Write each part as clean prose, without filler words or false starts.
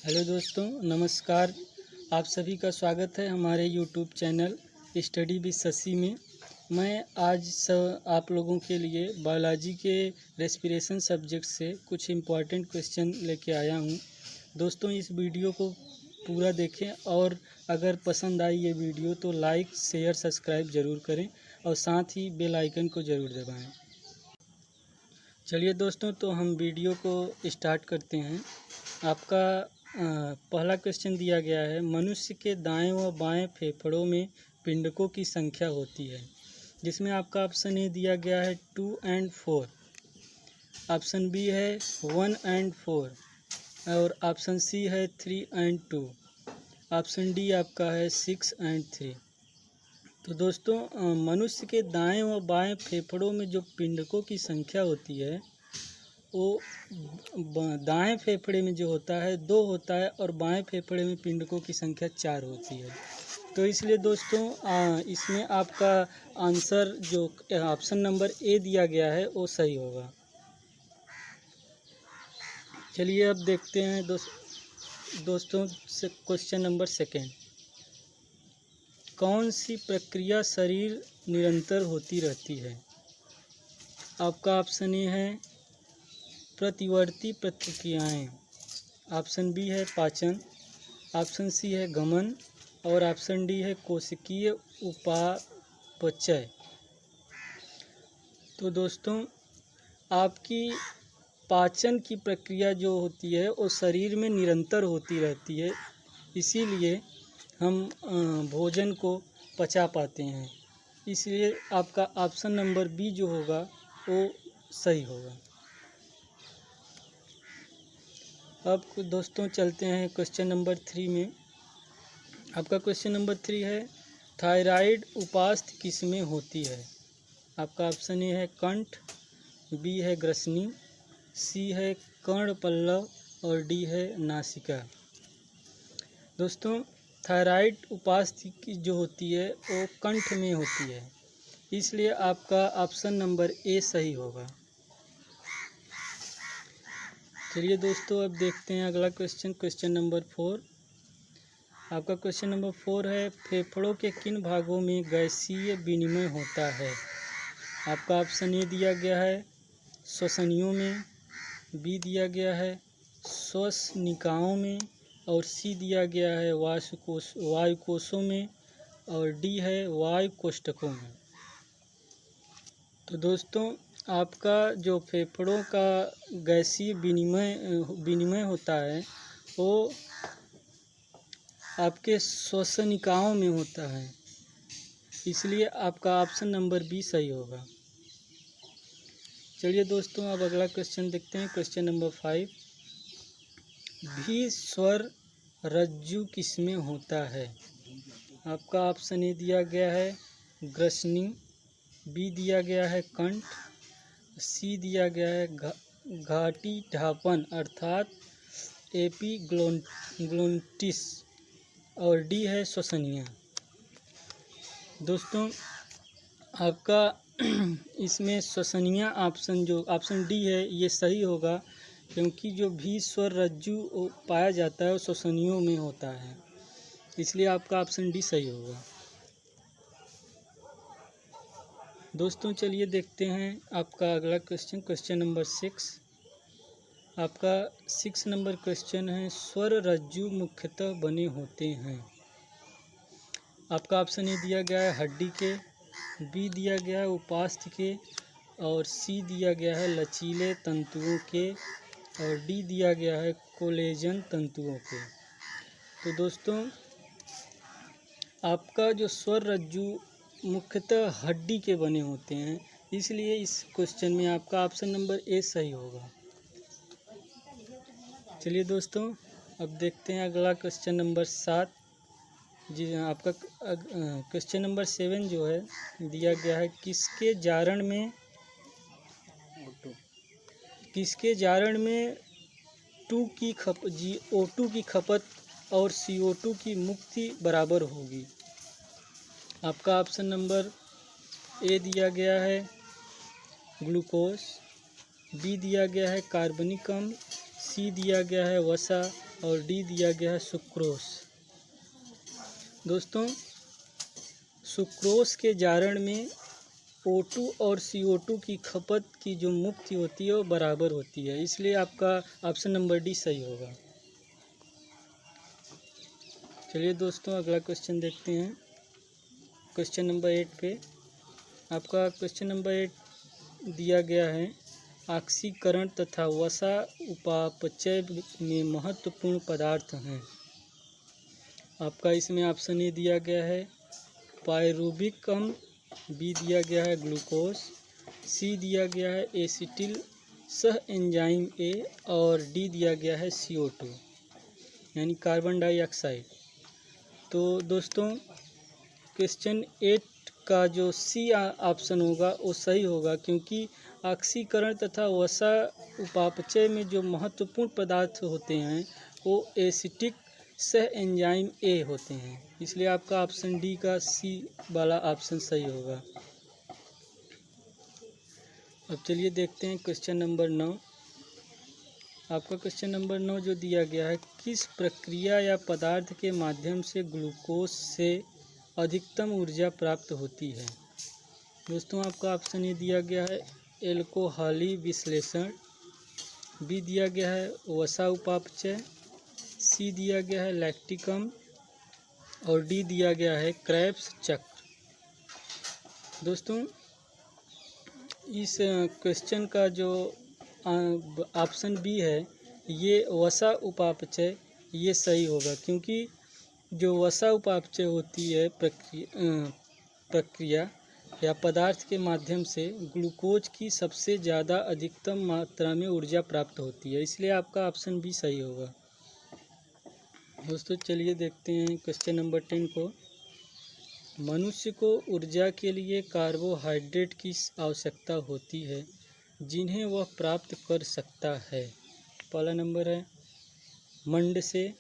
Hello दोस्तों, नमस्कार। आप सभी का स्वागत है हमारे YouTube channel study with Shashi में। मैं आज आप लोगों के लिए बायोलॉजी के रेस्पिरेशन सब्जेक्ट से कुछ इम्पॉर्टेंट क्वेश्चन लेके आया हूं। दोस्तों, इस वीडियो को पूरा देखें और अगर पसंद आई ये वीडियो तो लाइक, शेयर, सब्सक्राइब ज़रूर करें और साथ ही बेल आइकन को ज़रूर दबाएँ। चलिए दोस्तों, तो हम वीडियो को स्टार्ट करते हैं। आपका पहला क्वेश्चन दिया गया है, मनुष्य के दाएं व बाएं फेफड़ों में पिंडकों की संख्या होती है, जिसमें आपका ऑप्शन ए दिया गया है 2 और 4, ऑप्शन बी है 1 और 4 और ऑप्शन सी है 3 और 2, ऑप्शन डी आपका है 6 और 3। तो दोस्तों, मनुष्य के दाएं व बाएं फेफड़ों में जो पिंडकों की संख्या होती है वो दाएं फेफड़े में जो होता है 2 होता है और बाएं फेफड़े में पिंडकों की संख्या 4 होती है। तो इसलिए दोस्तों इसमें आपका आंसर जो ऑप्शन नंबर ए दिया गया है वो सही होगा। चलिए अब देखते हैं दोस्तों से क्वेश्चन नंबर सेकेंड। कौन सी प्रक्रिया शरीर निरंतर होती रहती है? आपका ऑप्शन ए है प्रतिवर्ती प्रतिक्रियाएं, ऑप्शन बी है पाचन, ऑप्शन सी है गमन और ऑप्शन डी है कोशिकीय उपापचय। तो दोस्तों, आपकी पाचन की प्रक्रिया जो होती है वो शरीर में निरंतर होती रहती है, इसीलिए हम भोजन को पचा पाते हैं। इसलिए आपका ऑप्शन नंबर बी जो होगा वो सही होगा। अब दोस्तों चलते हैं क्वेश्चन नंबर 3 में। आपका क्वेश्चन नंबर 3 है, थायराइड उपास्थि किसमें होती है? आपका ऑप्शन ए है कंठ, बी है ग्रसनी, सी है कर्णपल्लव और डी है नासिका। दोस्तों, थायराइड उपास्थि की जो होती है वो कंठ में होती है, इसलिए आपका ऑप्शन नंबर ए सही होगा। चलिए दोस्तों, अब देखते हैं अगला क्वेश्चन नंबर 4। आपका क्वेश्चन नंबर 4 है, फेफड़ों के किन भागों में गैसीय विनिमय होता है? आपका ऑप्शन ए दिया गया है श्वसनियों में, बी दिया गया है श्वसनिकाओं में और सी दिया गया है वायुकोशों में और डी है वायु कोष्ठकों में। तो दोस्तों, आपका जो फेफड़ों का गैसीय विनिमय होता है वो आपके श्वसनिकाओं में होता है, इसलिए आपका ऑप्शन नंबर बी सही होगा। चलिए दोस्तों, अब अगला क्वेश्चन देखते हैं। क्वेश्चन नंबर 5, भी स्वर रज्जु किसमें होता है? आपका ऑप्शन ए दिया गया है ग्रसनी, बी दिया गया है कंठ, सी दिया गया है घाटी ढापन अर्थात एपिग्लोटिस और डी है श्वसनिया। दोस्तों, आपका इसमें श्वसनिया ऑप्शन डी है ये सही होगा, क्योंकि जो भी स्वर रज्जु पाया जाता है वो श्वसनियों में होता है, इसलिए आपका ऑप्शन डी सही होगा। दोस्तों, चलिए देखते हैं आपका अगला क्वेश्चन नंबर 6। आपका 6 नंबर क्वेश्चन है, स्वर रज्जु मुख्यतः बने होते हैं। आपका ऑप्शन ए दिया गया है हड्डी के, बी दिया गया है उपास्थि के और सी दिया गया है लचीले तंतुओं के और डी दिया गया है कोलेजन तंतुओं के। तो दोस्तों, आपका जो स्वर रज्जु मुख्यतः हड्डी के बने होते हैं, इसलिए इस क्वेश्चन में आपका ऑप्शन नंबर ए सही होगा। चलिए दोस्तों, अब देखते हैं अगला क्वेश्चन नंबर 7। जी, आपका क्वेश्चन नंबर 7 जो है दिया गया है, किसके जारण में CO2 की खपत और CO2 की मुक्ति बराबर होगी? आपका ऑप्शन नंबर ए दिया गया है ग्लूकोज, बी दिया गया है कार्बनिक अम्ल, सी दिया गया है वसा और डी दिया गया है सुक्रोस। दोस्तों, सुक्रोस के जारण में O2 और CO2 की खपत की जो मुक्ति होती है वो बराबर होती है, इसलिए आपका ऑप्शन नंबर डी सही होगा। चलिए दोस्तों, अगला क्वेश्चन देखते हैं। क्वेश्चन नंबर 8 पे आपका क्वेश्चन नंबर 8 दिया गया है, ऑक्सीकरण तथा वसा उपापचय में महत्वपूर्ण पदार्थ हैं। आपका इसमें ऑप्शन ए दिया गया है पायरूबिक अम्ल, बी दिया गया है ग्लूकोज, सी दिया गया है एसिटिल सह एंजाइम ए और डी दिया गया है CO2 यानी कार्बन डाइऑक्साइड। तो दोस्तों, क्वेश्चन 8 का जो सी ऑप्शन होगा वो सही होगा, क्योंकि ऑक्सीकरण तथा वसा उपापचय में जो महत्वपूर्ण पदार्थ होते हैं वो एसिटिक सह एंजाइम ए होते हैं, इसलिए आपका ऑप्शन डी का सी वाला ऑप्शन सही होगा। अब चलिए देखते हैं क्वेश्चन नंबर 9। आपका क्वेश्चन नंबर 9 जो दिया गया है, किस प्रक्रिया या पदार्थ के माध्यम से ग्लूकोज से अधिकतम ऊर्जा प्राप्त होती है। दोस्तों, आपका ऑप्शन ए दिया गया है एल्कोहली विश्लेषण, बी दिया गया है वसा उपापचय, सी दिया गया है लैक्टिक अम्ल और डी दिया गया है क्रेब्स चक्र। दोस्तों, इस क्वेश्चन का जो ऑप्शन बी है ये वसा उपापचय ये सही होगा, क्योंकि जो वसा उपापचय होती है प्रक्रिया या पदार्थ के माध्यम से ग्लूकोज की सबसे ज़्यादा अधिकतम मात्रा में ऊर्जा प्राप्त होती है, इसलिए आपका ऑप्शन बी सही होगा। दोस्तों, चलिए देखते हैं क्वेश्चन नंबर 10 को। मनुष्य को ऊर्जा के लिए कार्बोहाइड्रेट की आवश्यकता होती है जिन्हें वह प्राप्त कर सकता है। पहला नंबर है मंड से,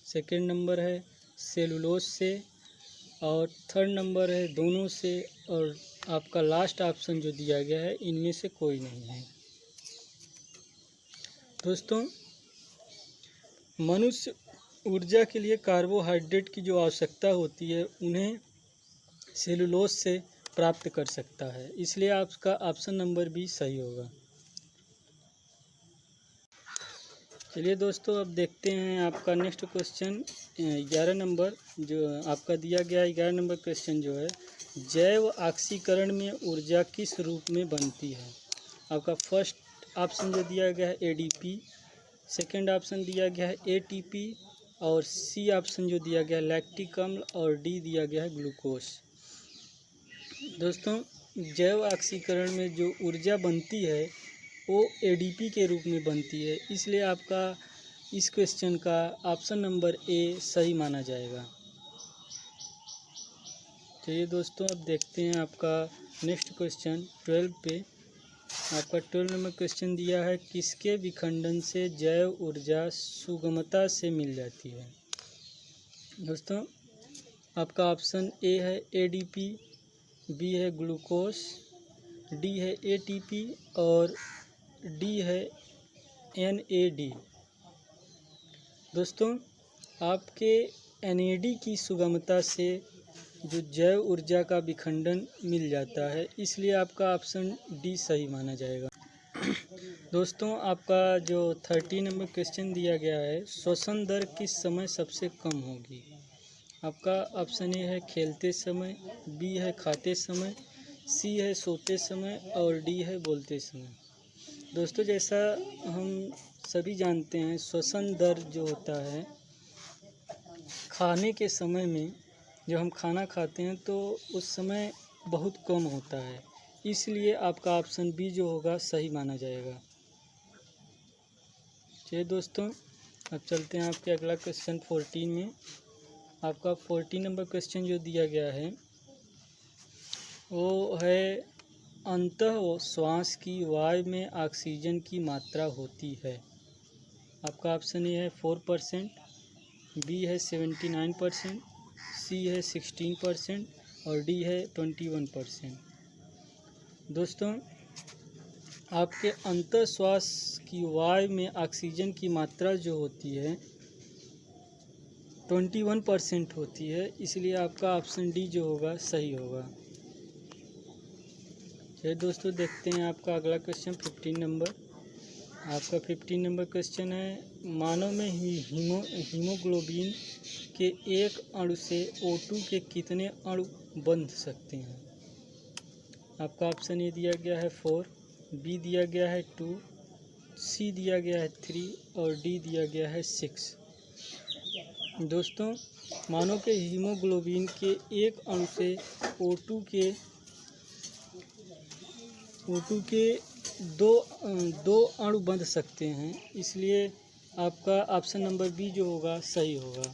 सेकंड नंबर है सेलुलोज से और थर्ड नंबर है दोनों से, और आपका लास्ट ऑप्शन जो दिया गया है इनमें से कोई नहीं है। दोस्तों, मनुष्य ऊर्जा के लिए कार्बोहाइड्रेट की जो आवश्यकता होती है उन्हें सेलुलोज से प्राप्त कर सकता है, इसलिए आपका ऑप्शन नंबर बी सही होगा। चलिए दोस्तों, अब देखते हैं आपका नेक्स्ट क्वेश्चन 11 नंबर जो आपका दिया गया 11 नंबर क्वेश्चन जो है, जैव ऑक्सीकरण में ऊर्जा किस रूप में बनती है। आपका फर्स्ट ऑप्शन जो दिया गया है ADP, सेकेंड ऑप्शन दिया गया है ATP और सी ऑप्शन जो दिया गया है लैक्टिक अम्ल और डी दिया गया है ग्लूकोज। दोस्तों, जैव ऑक्सीकरण में जो ऊर्जा बनती है वो ADP के रूप में बनती है, इसलिए आपका इस क्वेश्चन का ऑप्शन नंबर ए सही माना जाएगा। चलिए दोस्तों, अब देखते हैं आपका नेक्स्ट क्वेश्चन 12 पे। आपका 12 नंबर क्वेश्चन दिया है, किसके विखंडन से जैव ऊर्जा सुगमता से मिल जाती है। दोस्तों, आपका ऑप्शन ए है ADP, बी है ग्लूकोज, डी है ATP और डी है NAD। दोस्तों, आपके NAD की सुगमता से जो जैव ऊर्जा का विखंडन मिल जाता है, इसलिए आपका ऑप्शन डी सही माना जाएगा। दोस्तों, आपका जो 13 नंबर क्वेश्चन दिया गया है, श्वसन दर किस समय सबसे कम होगी। आपका ऑप्शन ए है खेलते समय, बी है खाते समय, सी है सोते समय और डी है बोलते समय। दोस्तों, जैसा हम सभी जानते हैं, श्वसन दर जो होता है खाने के समय में, जब हम खाना खाते हैं तो उस समय बहुत कम होता है, इसलिए आपका ऑप्शन बी जो होगा सही माना जाएगा। चलिए दोस्तों, अब चलते हैं आपके अगला क्वेश्चन 14 में। आपका 14 नंबर क्वेश्चन जो दिया गया है वो है, अंतः श्वास की वायु में ऑक्सीजन की मात्रा होती है। आपका ऑप्शन ए है 4%, बी है 79%, सी है 16% और डी है 21%। दोस्तों, आपके अंतःश्वास की वायु में ऑक्सीजन की मात्रा जो होती है 21% होती है, इसलिए आपका ऑप्शन डी जो होगा सही होगा। चलिए दोस्तों, देखते हैं आपका अगला क्वेश्चन 15 नंबर। आपका 15 नंबर क्वेश्चन है, मानव में हीमोग्लोबिन के एक अणु से O2 के कितने अणु बंध सकते हैं? आपका ऑप्शन ए दिया गया है 4, बी दिया गया है 2, सी दिया गया है 3 और डी दिया गया है 6। दोस्तों, मानव के हीमोग्लोबिन के एक अणु से O2 के दो अणु बंध सकते हैं, इसलिए आपका ऑप्शन नंबर बी जो होगा सही होगा।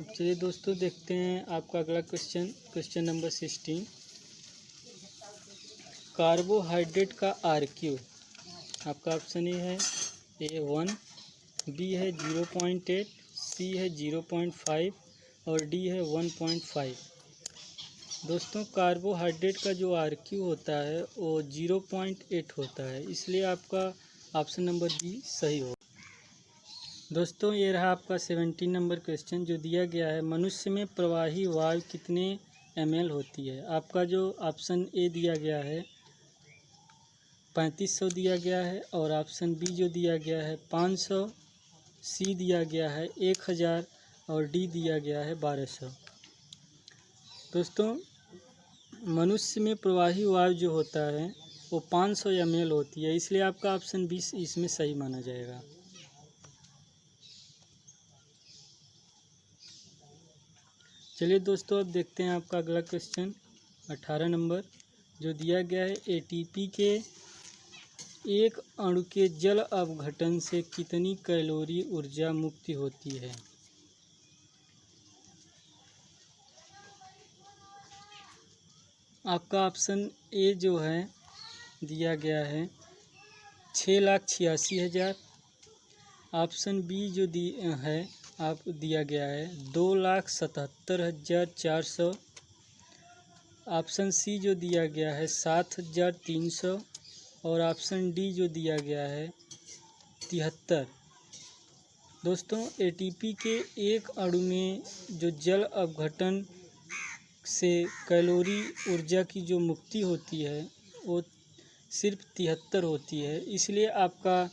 चलिए दोस्तों, देखते हैं आपका अगला क्वेश्चन नंबर 16। कार्बोहाइड्रेट का RQ आपका ऑप्शन ए है A1, बी है 0.8, सी है 0.5 और डी है 1.5। दोस्तों, कार्बोहाइड्रेट का जो RQ होता है वो 0.8 होता है, इसलिए आपका ऑप्शन नंबर बी सही होगा। दोस्तों, ये रहा आपका 17 नंबर क्वेश्चन जो दिया गया है, मनुष्य में प्रवाही वायु कितने ml होती है? आपका जो ऑप्शन ए दिया गया है 3500 दिया गया है और ऑप्शन बी जो दिया गया है 500, सी दिया गया है 1000 और डी दिया गया है 1200। दोस्तों, मनुष्य में प्रवाही वायु जो होता है वो 500 ml होती है, इसलिए आपका ऑप्शन बी इसमें सही माना जाएगा। चलिए दोस्तों, अब देखते हैं आपका अगला क्वेश्चन 18 नंबर जो दिया गया है, ATP के एक अणु के जल अपघटन से कितनी कैलोरी ऊर्जा मुक्ति होती है? आपका ऑप्शन ए जो है दिया गया है 6,86,000। ऑप्शन बी जो है आप दिया गया है 2,77,400। ऑप्शन सी जो दिया गया है 7,300 और ऑप्शन डी जो दिया गया है 73। दोस्तों, ATP के एक अणु में जो जल अपघटन से कैलोरी ऊर्जा की जो मुक्ति होती है वो सिर्फ 73 होती है, इसलिए आपका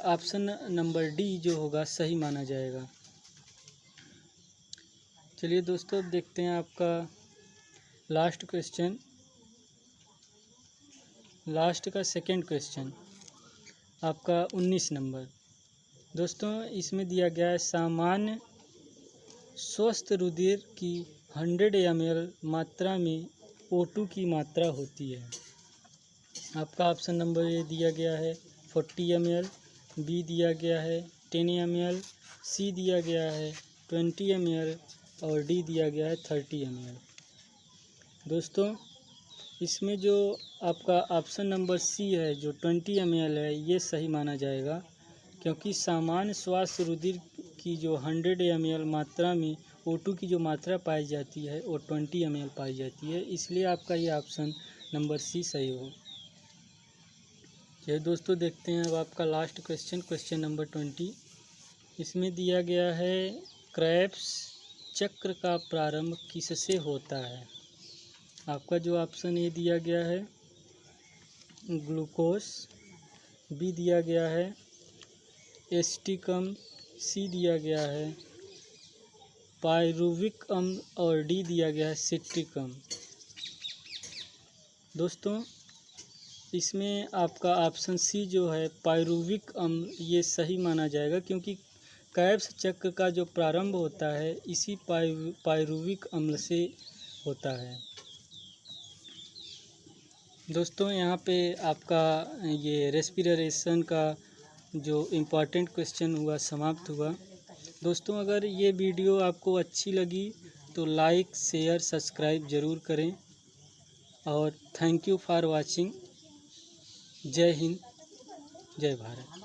ऑप्शन नंबर डी जो होगा सही माना जाएगा। चलिए दोस्तों, अब देखते हैं आपका लास्ट का सेकंड क्वेश्चन आपका 19 नंबर। दोस्तों, इसमें दिया गया है सामान्य स्वस्थ रुधिर की 100 ml मात्रा में O2 की मात्रा होती है। आपका ऑप्शन नंबर ए दिया गया है 40 ml, बी दिया गया है 10 ml, सी दिया गया है 20 ml और डी दिया गया है 30 ml। दोस्तों, इसमें जो आपका ऑप्शन नंबर सी है जो 20 ml है ये सही माना जाएगा, क्योंकि सामान्य श्वास रुधिर की जो 100 ml मात्रा में O2 की जो मात्रा पाई जाती है वो 20 ml पाई जाती है, इसलिए आपका ये ऑप्शन नंबर सी सही हो। चलिए दोस्तों, देखते हैं अब आपका लास्ट क्वेश्चन नंबर 20। इसमें दिया गया है क्रेब्स चक्र का प्रारंभ किससे होता है? आपका जो ऑप्शन ए दिया गया है ग्लूकोज, बी दिया गया है एसिटिक अम्ल, सी दिया गया है पायरुविक अम्ल और डी दिया गया है सिट्रिक अम्ल। दोस्तों, इसमें आपका ऑप्शन सी जो है पायरुविक अम्ल ये सही माना जाएगा, क्योंकि क्रेब्स चक्र का जो प्रारंभ होता है इसी पायरुविक अम्ल से होता है। दोस्तों, यहाँ पे आपका ये रेस्पिरेशन का जो इम्पोर्टेंट क्वेश्चन हुआ समाप्त हुआ। दोस्तों, अगर ये वीडियो आपको अच्छी लगी तो लाइक शेयर सब्सक्राइब ज़रूर करें और थैंक यू फॉर वाचिंग। जय हिंद, जय भारत।